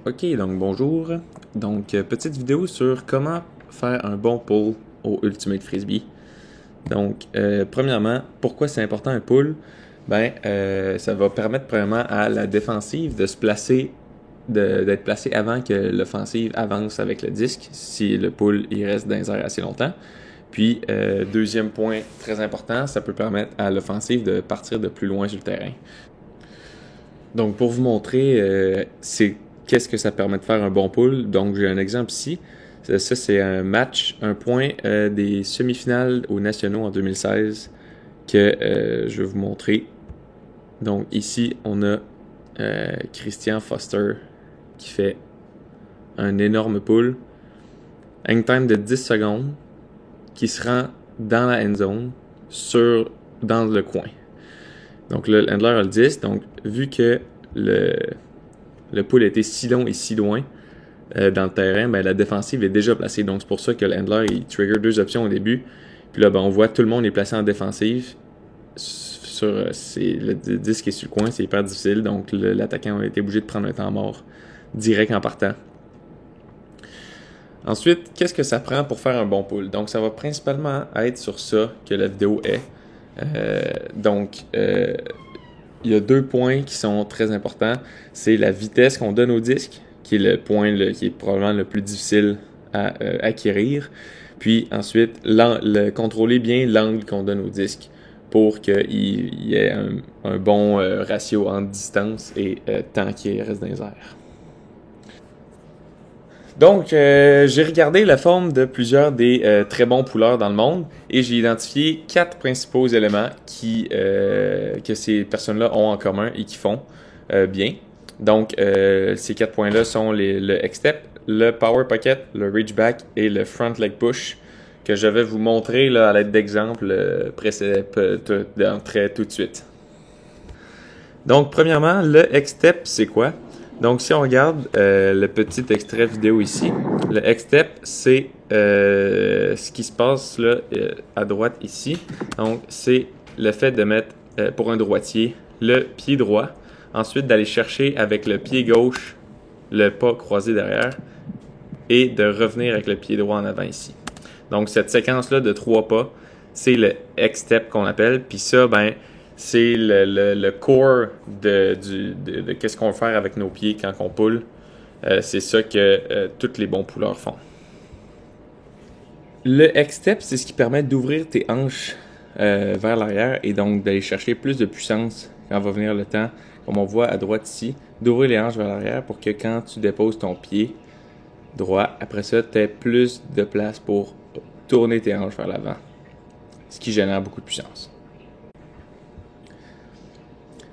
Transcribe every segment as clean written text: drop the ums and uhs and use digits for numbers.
Ok, donc bonjour. Donc, petite vidéo sur comment faire un bon pull au Ultimate Frisbee. Donc, premièrement, pourquoi c'est important un pull? Ça va permettre premièrement à la défensive de se placer, d'être placée avant que l'offensive avance avec le disque, si le pull il reste dans les airs assez longtemps. Puis, deuxième point très important, ça peut permettre à l'offensive de partir de plus loin sur le terrain. Donc, pour vous montrer, qu'est-ce que ça permet de faire un bon pull. Donc, j'ai un exemple ici. Ça, c'est un match, un point des semi-finales aux nationaux en 2016 que je vais vous montrer. Donc, ici, on a Christian Foster qui fait un énorme pull. Hang time de 10 secondes qui se rend dans la end zone dans le coin. Donc, le handler a le 10. Donc, vu que le pull a été si long et si loin dans le terrain, la défensive est déjà placée. Donc, c'est pour ça que le handler, il trigger deux options au début. Puis là, on voit tout le monde est placé en défensive. Le disque est sur le coin, c'est hyper difficile. Donc, l'attaquant a été obligé de prendre un temps mort direct en partant. Ensuite, qu'est-ce que ça prend pour faire un bon pull? Donc, ça va principalement être sur ça que la vidéo est. Il y a deux points qui sont très importants. C'est la vitesse qu'on donne au disque, qui est le point qui est probablement le plus difficile à acquérir. Puis ensuite, contrôler bien l'angle qu'on donne au disque pour qu'il y ait un bon ratio entre distance et temps qui reste dans les airs. Donc, j'ai regardé la forme de plusieurs des très bons pullers dans le monde et j'ai identifié 4 principaux éléments que ces personnes-là ont en commun et qui font bien. Donc, ces 4 points-là sont le X-Step, le Power Pocket, le Reach Back et le Front Leg Push que je vais vous montrer là, à l'aide d'exemples d'entrée tout de suite. Donc, premièrement, le X-Step, c'est quoi? Donc, si on regarde le petit extrait vidéo ici, le X-Step, c'est ce qui se passe là à droite ici. Donc, c'est le fait de mettre, pour un droitier, le pied droit. Ensuite, d'aller chercher avec le pied gauche le pas croisé derrière et de revenir avec le pied droit en avant ici. Donc, cette séquence-là de 3 pas, c'est le X-Step qu'on appelle. Puis ça, c'est le core de qu'est-ce qu'on va faire avec nos pieds quand on pull. C'est ça que tous les bons pullers font. Le X-Step, c'est ce qui permet d'ouvrir tes hanches vers l'arrière et donc d'aller chercher plus de puissance quand va venir le temps, comme on voit à droite ici, d'ouvrir les hanches vers l'arrière pour que quand tu déposes ton pied droit, après ça, tu aies plus de place pour tourner tes hanches vers l'avant, ce qui génère beaucoup de puissance.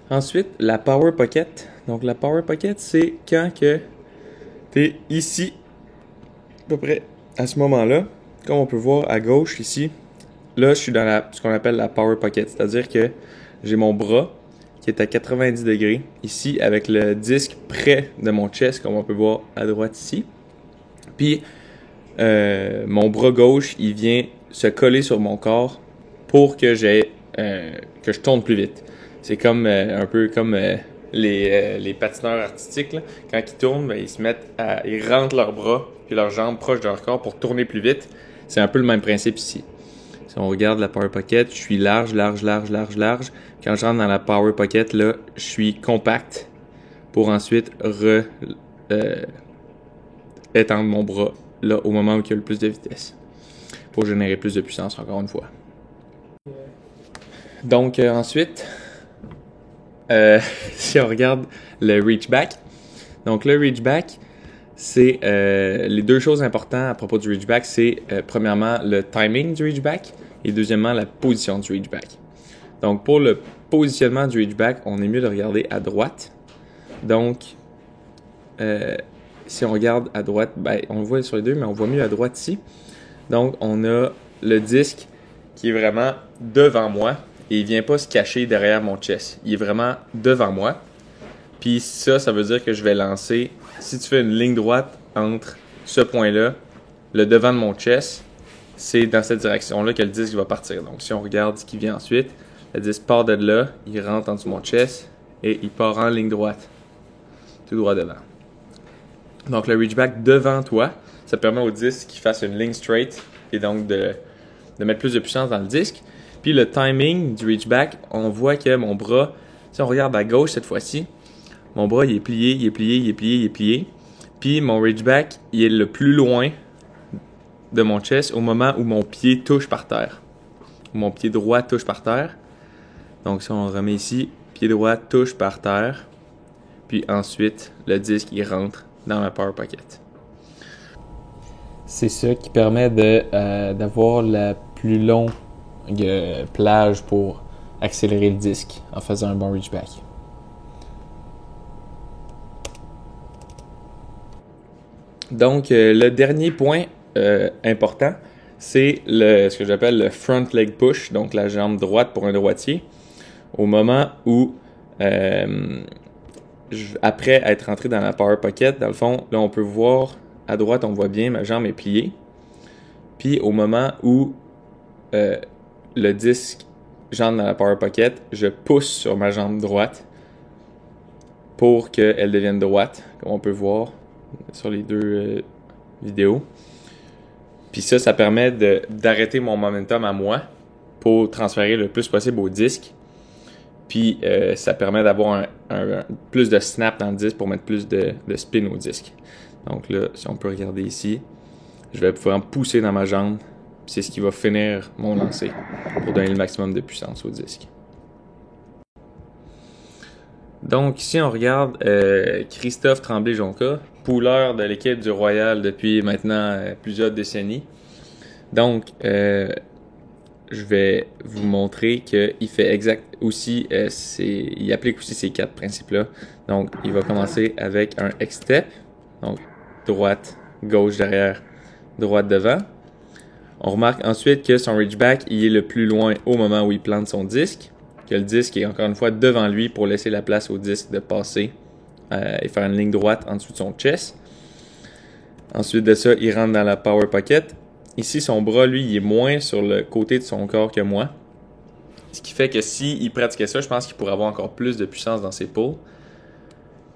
Ensuite, la Power Pocket. Donc, la Power Pocket, c'est quand que tu es ici, à peu près à ce moment-là. Comme on peut voir à gauche ici, là, je suis dans ce qu'on appelle la Power Pocket. C'est-à-dire que j'ai mon bras qui est à 90 degrés ici avec le disque près de mon chest, comme on peut voir à droite ici. Puis, mon bras gauche, il vient se coller sur mon corps pour que que je tourne plus vite. C'est comme un peu comme les patineurs artistiques, là. Quand ils tournent, ils rentrent leurs bras et leurs jambes proches de leur corps pour tourner plus vite. C'est un peu le même principe ici. Si on regarde la Power Pocket, je suis large. Quand je rentre dans la Power Pocket, là, je suis compact pour ensuite étendre mon bras là au moment où il y a le plus de vitesse pour générer plus de puissance encore une fois. Donc ensuite, si on regarde le reach back, donc le reach back, c'est les deux choses importantes à propos du reach back, c'est premièrement le timing du reach back et deuxièmement la position du reach back. Donc pour le positionnement du reach back, on est mieux de regarder à droite. Donc si on regarde à droite, on le voit sur les deux, mais on voit mieux à droite ici. Donc on a le disque qui est vraiment devant moi. Et il vient pas se cacher derrière mon chest. Il est vraiment devant moi. Puis ça veut dire que je vais lancer, si tu fais une ligne droite entre ce point-là, le devant de mon chest, c'est dans cette direction-là que le disque va partir. Donc si on regarde ce qui vient ensuite, le disque part de là, il rentre en dessous de mon chest et il part en ligne droite, tout droit devant. Donc le reachback devant toi, ça permet au disque qu'il fasse une ligne straight et donc de mettre plus de puissance dans le disque. Puis le timing du reachback, on voit que mon bras, si on regarde à gauche cette fois-ci, mon bras il est plié, il est plié, il est plié, il est plié. Puis mon reachback, il est le plus loin de mon chest au moment où mon pied touche par terre. Mon pied droit touche par terre. Donc si on remet ici, pied droit touche par terre. Puis ensuite, le disque il rentre dans la Power Pocket. C'est ça qui permet d'avoir la plus longue plage pour accélérer le disque en faisant un bon reachback. Donc, le dernier point important, c'est ce que j'appelle le front leg push, donc la jambe droite pour un droitier. Au moment où, après être rentré dans la Power Pocket, dans le fond, là on peut voir, à droite on voit bien, ma jambe est pliée. Puis au moment où le disque j'entre dans la Power Pocket, je pousse sur ma jambe droite pour qu'elle devienne droite, comme on peut voir sur les deux vidéos. Puis ça permet d'arrêter mon momentum à moi pour transférer le plus possible au disque. Puis ça permet d'avoir plus de snap dans le disque pour mettre plus de spin au disque. Donc là, si on peut regarder ici, je vais pouvoir pousser dans ma jambe. C'est ce qui va finir mon lancer pour donner le maximum de puissance au disque. Donc ici, on regarde Christophe Tremblay-Jonca, pooleur de l'équipe du Royal depuis maintenant plusieurs décennies. Donc, je vais vous montrer qu'il fait aussi, il applique aussi ces 4 principes-là. Donc, il va commencer avec un X-step, donc droite, gauche derrière, droite devant. On remarque ensuite que son reachback, il est le plus loin au moment où il plante son disque, que le disque est encore une fois devant lui pour laisser la place au disque de passer et faire une ligne droite en dessous de son chest. Ensuite de ça, il rentre dans la Power Pocket. Ici, son bras, lui, il est moins sur le côté de son corps que moi. Ce qui fait que s'il pratiquait ça, je pense qu'il pourrait avoir encore plus de puissance dans ses pulls.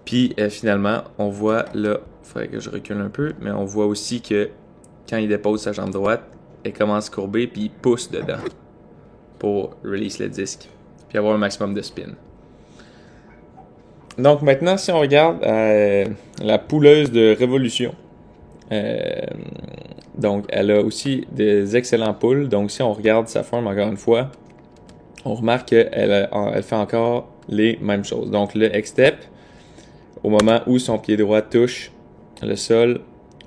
Puis finalement, on voit là, il faudrait que je recule un peu, mais on voit aussi que quand il dépose sa jambe droite, elle commence à courber puis il pousse dedans pour release le disque puis avoir un maximum de spin. Donc maintenant, si on regarde la pouleuse de Révolution, donc elle a aussi des excellents pulls. Donc si on regarde sa forme encore une fois, on remarque qu'elle fait encore les mêmes choses. Donc le X-step, au moment où son pied droit touche le sol,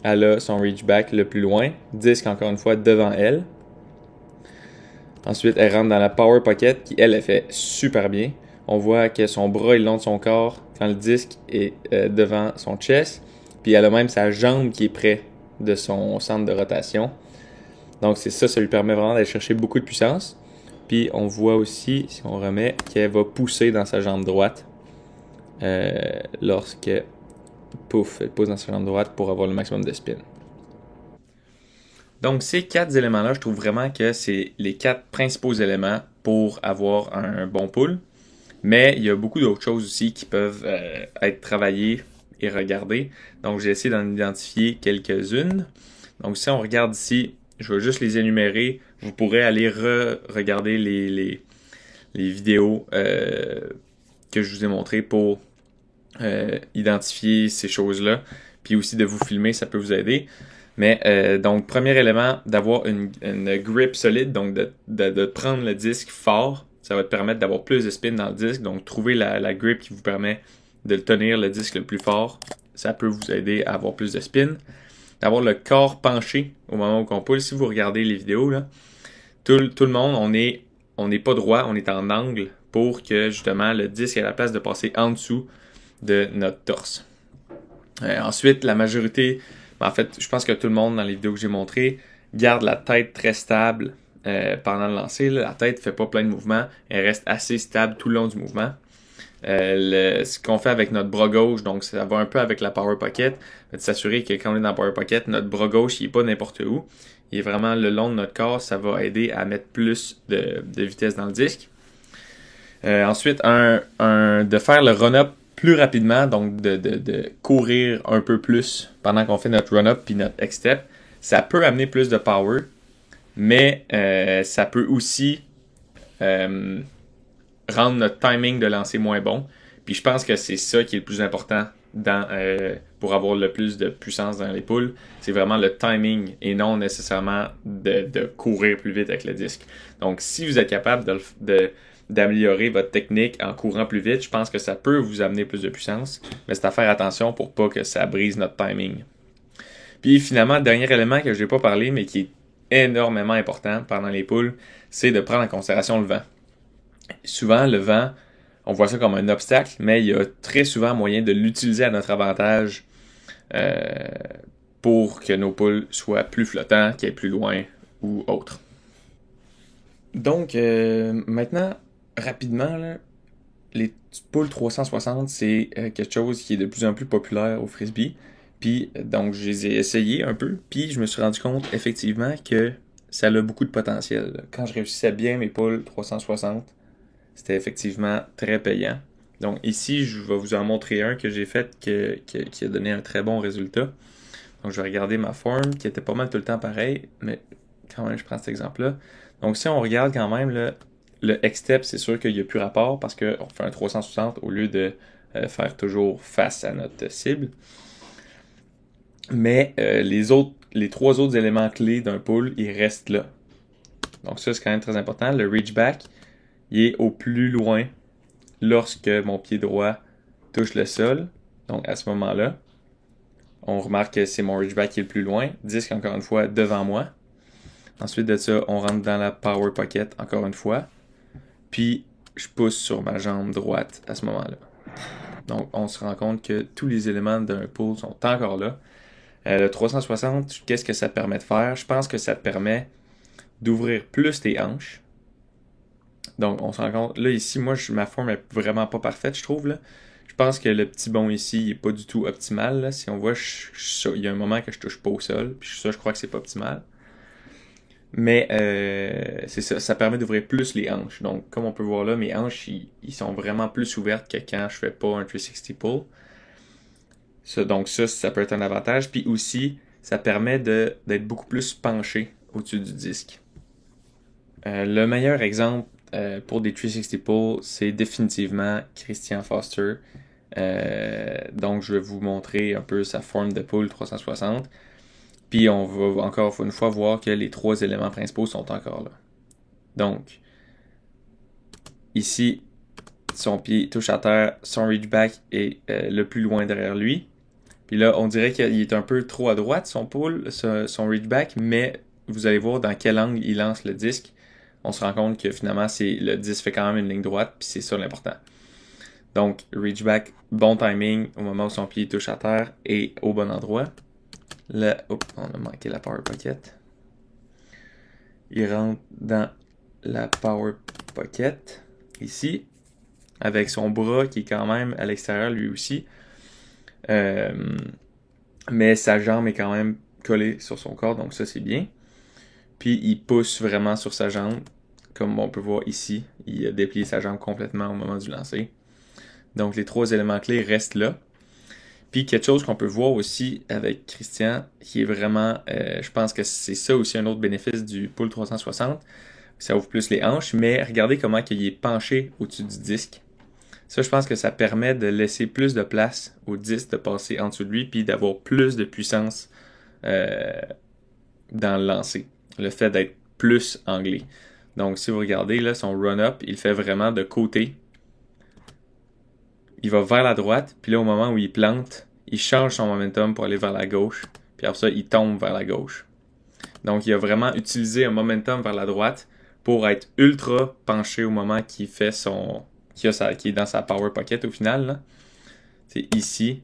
elle a son reachback le plus loin, disque encore une fois devant elle. Ensuite, elle rentre dans la Power Pocket qui, elle fait super bien. On voit que son bras est le long de son corps quand le disque est devant son chest. Puis elle a même sa jambe qui est près de son centre de rotation. Donc c'est ça lui permet vraiment d'aller chercher beaucoup de puissance. Puis on voit aussi, si on remet, qu'elle va pousser dans sa jambe droite lorsque elle pousse dans sa jambe droite pour avoir le maximum de spin. Donc ces 4 éléments-là, je trouve vraiment que c'est les 4 principaux éléments pour avoir un bon pull. Mais il y a beaucoup d'autres choses aussi qui peuvent être travaillées et regardées. Donc j'ai essayé d'en identifier quelques-unes. Donc si on regarde ici, je vais juste les énumérer. Vous pourrez aller regarder les vidéos que je vous ai montrées pour identifier ces choses-là. Puis aussi de vous filmer, ça peut vous aider. Mais donc, premier élément, d'avoir une grip solide, donc de prendre le disque fort. Ça va te permettre d'avoir plus de spin dans le disque. Donc, trouver la grip qui vous permet de tenir le disque le plus fort, ça peut vous aider à avoir plus de spin. D'avoir le corps penché au moment où on pull. Si vous regardez les vidéos, là, tout le monde, on n'est pas droit, on est en angle pour que justement le disque ait la place de passer en dessous de notre torse. Ensuite, la majorité, en fait, je pense que tout le monde dans les vidéos que j'ai montrées garde la tête très stable pendant le lancer. La tête ne fait pas plein de mouvements, elle reste assez stable tout le long du mouvement. Ce qu'on fait avec notre bras gauche, donc ça va un peu avec la Power Pocket, de s'assurer que quand on est dans la Power Pocket, notre bras gauche il n'est pas n'importe où, il est vraiment le long de notre corps, ça va aider à mettre plus de vitesse dans le disque. Ensuite, de faire le run-up plus rapidement, donc de courir un peu plus pendant qu'on fait notre run-up puis notre X-step, ça peut amener plus de power, mais ça peut aussi rendre notre timing de lancer moins bon. Puis je pense que c'est ça qui est le plus important pour avoir le plus de puissance dans les pulls. C'est vraiment le timing et non nécessairement de courir plus vite avec le disque. Donc si vous êtes capable d'améliorer votre technique en courant plus vite, je pense que ça peut vous amener plus de puissance. Mais c'est à faire attention pour pas que ça brise notre timing. Puis finalement, le dernier élément que je n'ai pas parlé, mais qui est énormément important pendant les pulls, c'est de prendre en considération le vent. Souvent, le vent, on voit ça comme un obstacle, mais il y a très souvent moyen de l'utiliser à notre avantage pour que nos pulls soient plus flottants, qu'ils aillent plus loin ou autre. Donc, maintenant, rapidement, là, les pulls 360, c'est quelque chose qui est de plus en plus populaire au frisbee. Puis, donc, je les ai essayés un peu, puis je me suis rendu compte, effectivement, que ça a beaucoup de potentiel. Quand je réussissais bien mes pulls 360, c'était effectivement très payant. Donc ici, je vais vous en montrer un que j'ai fait qui a donné un très bon résultat. Donc je vais regarder ma forme qui était pas mal tout le temps pareil, mais quand même je prends cet exemple-là. Donc si on regarde quand même le X-step, c'est sûr qu'il n'y a plus rapport parce qu'on fait un 360 au lieu de faire toujours face à notre cible. Mais les trois autres éléments clés d'un pull, ils restent là. Donc ça, c'est quand même très important. Le reach back, il est au plus loin lorsque mon pied droit touche le sol. Donc à ce moment-là, on remarque que c'est mon reach back qui est le plus loin. Disque encore une fois devant moi. Ensuite de ça, on rentre dans la power pocket encore une fois. Puis je pousse sur ma jambe droite à ce moment-là. Donc on se rend compte que tous les éléments d'un pull sont encore là. Le 360, qu'est-ce que ça permet de faire? Je pense que ça te permet d'ouvrir plus tes hanches. Donc, on se rend compte, là, ici, moi, ma forme est vraiment pas parfaite, je trouve, là. Je pense que le petit bond ici, il est pas du tout optimal, là. Si on voit, il y a un moment que je touche pas au sol, puis ça, je crois que c'est pas optimal. Mais, c'est ça, ça permet d'ouvrir plus les hanches. Donc, comme on peut voir là, mes hanches, ils sont vraiment plus ouvertes que quand je fais pas un 360 pull. Donc, ça peut être un avantage. Puis aussi, ça permet d'être beaucoup plus penché au-dessus du disque. Le meilleur exemple pour des 360 pulls, c'est définitivement Christian Foster. Donc, je vais vous montrer un peu sa forme de pull 360. Puis, on va encore une fois voir que les trois éléments principaux sont encore là. Donc, ici, son pied touche à terre, son reach back est le plus loin derrière lui. Puis là, on dirait qu'il est un peu trop à droite, son pull, son reach back, mais vous allez voir dans quel angle il lance le disque. On se rend compte que finalement, le disque fait quand même une ligne droite, puis c'est ça l'important. Donc, reach back, bon timing au moment où son pied touche à terre et au bon endroit. Là, on a manqué la power pocket. Il rentre dans la power pocket, ici, avec son bras qui est quand même à l'extérieur lui aussi. Mais sa jambe est quand même collée sur son corps, donc ça c'est bien. Puis il pousse vraiment sur sa jambe, comme on peut voir ici. Il a déplié sa jambe complètement au moment du lancer. Donc les trois éléments clés restent là. Puis quelque chose qu'on peut voir aussi avec Christian, qui est vraiment, je pense que c'est ça aussi un autre bénéfice du pull 360. Ça ouvre plus les hanches, mais regardez comment il est penché au-dessus du disque. Ça, je pense que ça permet de laisser plus de place au disque de passer en dessous de lui, puis d'avoir plus de puissance dans le lancer. Le fait d'être plus anglais. Donc, si vous regardez, là, son run-up, il fait vraiment de côté. Il va vers la droite, puis là, au moment où il plante, il change son momentum pour aller vers la gauche, puis après ça, il tombe vers la gauche. Donc, il a vraiment utilisé un momentum vers la droite pour être ultra penché au moment qu'il fait qui est dans sa power pocket au final. Là. C'est ici,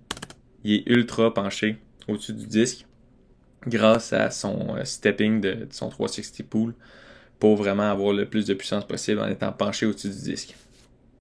il est ultra penché au-dessus du disque grâce à son stepping de son 360 pull pour vraiment avoir le plus de puissance possible en étant penché au-dessus du disque.